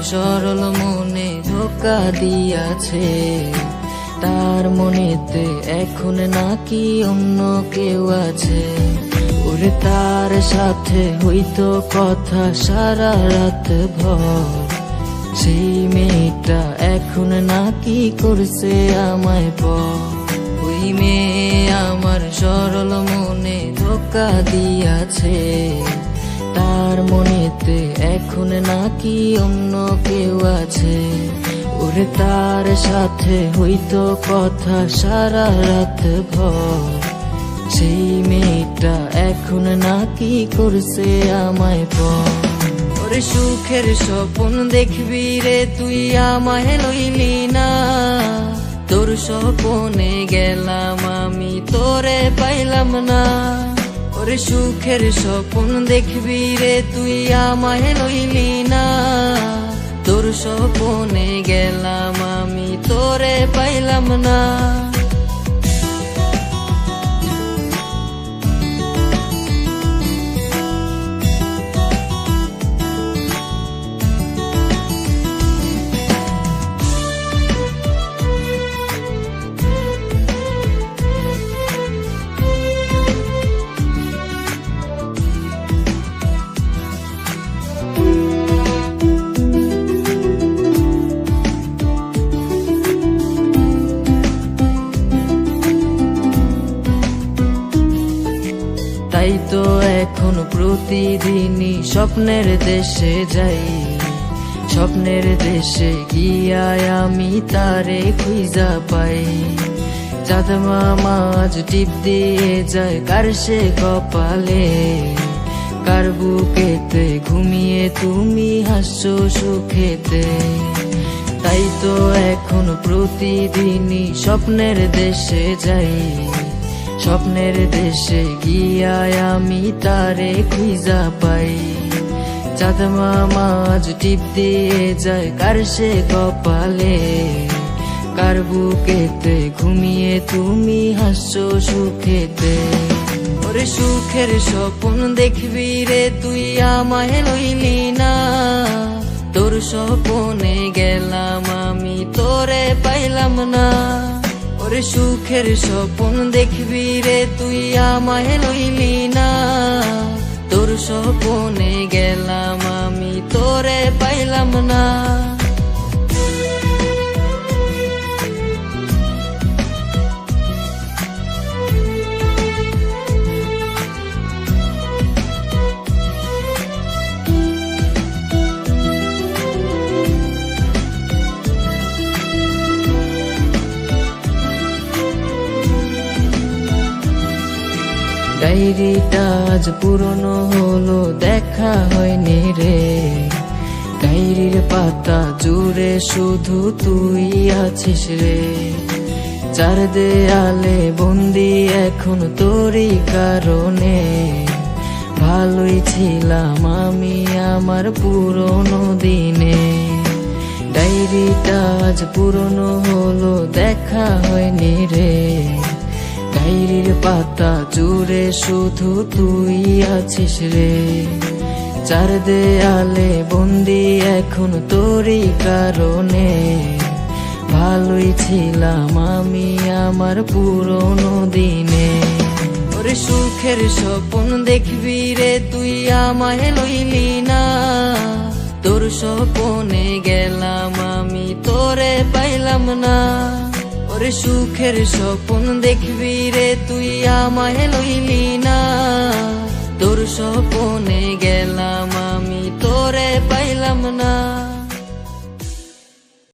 সরল মনে ধোকা দিয়াছে, তার মনেতে এখন নাকি অন্য কেউ আছে। ওরে তার সাথে হইতো কথা সারা রাত ভর, সেই মেয়েটা এখন নাকি করছে আমায় পর। ওই মেয়ে আমার সরল মনে ধোকা দিয়াছে, তার মনেতে এখন নাকি অন্য কেউ আছে। ওরে তার সাথে হইতো কথা সারা রাত ভর, সেই মেয়েটা এখন নাকি করছে আমায় পর। ওরে সুখের স্বপ্ন দেখবি রে তুই আমায় লইলি না, তোর স্বপ্নে গেলাম আমি তোরে পাইলাম না। ওরে সুখের স্বপ্ন দেখবি রে তুই আমায় লইলি না, তোর স্বপ্নে গেলাম আমি তোরে পাইলাম না। তাই তো এখন প্রতিদিনই স্বপ্নের দেশে যাই, স্বপ্নের দেশে গিয়ায় আমি তারে খুঁজা পাই। চাঁদ মামা আজ টিপ দিয়ে যায় কার সে কপালে, কার বুকেতে ঘুমিয়ে তুমি হাসছো সুখেতে। তাই তো এখন প্রতিদিনই স্বপ্নের দেশে যাই, স্বপ্নের দেশে গিয়ায় আমি তারে খুঁজা পাই। চাঁদ মামা আজ টিপ দিয়ে যায় কার সে কপালে, কার বুকেতে ঘুমিয়ে তুমি হাসছো সুখেতে। ওরে সুখের স্বপ্ন দেখবি রে তুই আমায় লইলি না, তোর স্বপ্নে গেলাম আমি তোরে পাইলাম না। ওরে সুখের স্বপ্ন দেখবি রে তুই আমায় লইলি না, তোর স্বপ্নে গেলাম আমি তোরে পাইলাম না। ডায়েরিটা আজ পুরনো হলো দেখা হয়নি রে, ডায়েরির পাতা জুড়ে শুধু তুই আছিস রে। চার দেয়ালে বন্দি এখন তোরই কারণে, ভালোই ছিলাম আমি আমার পুরনো দিনে। ডায়েরিটা আজ পুরনো হলো দেখা হয়নি রে, ডায়েরির পাতা জুড়ে শুধু তুই আছিস রে। চার দেয়ালে বন্দি এখন তোরই কারণে, ভালোই ছিলাম আমি আমার পুরনো দিনে। ওরে সুখের স্বপ্ন দেখবি রে তুই আমায় লইলি না, তোর স্বপ্নে গেলাম আমি তোরে পাইলাম না। ওরে সুখের স্বপ্ন দেখবি রে তুই আমায় লইলি না, তোর স্বপ্নে গেলাম আমি তোরে পাইলাম না।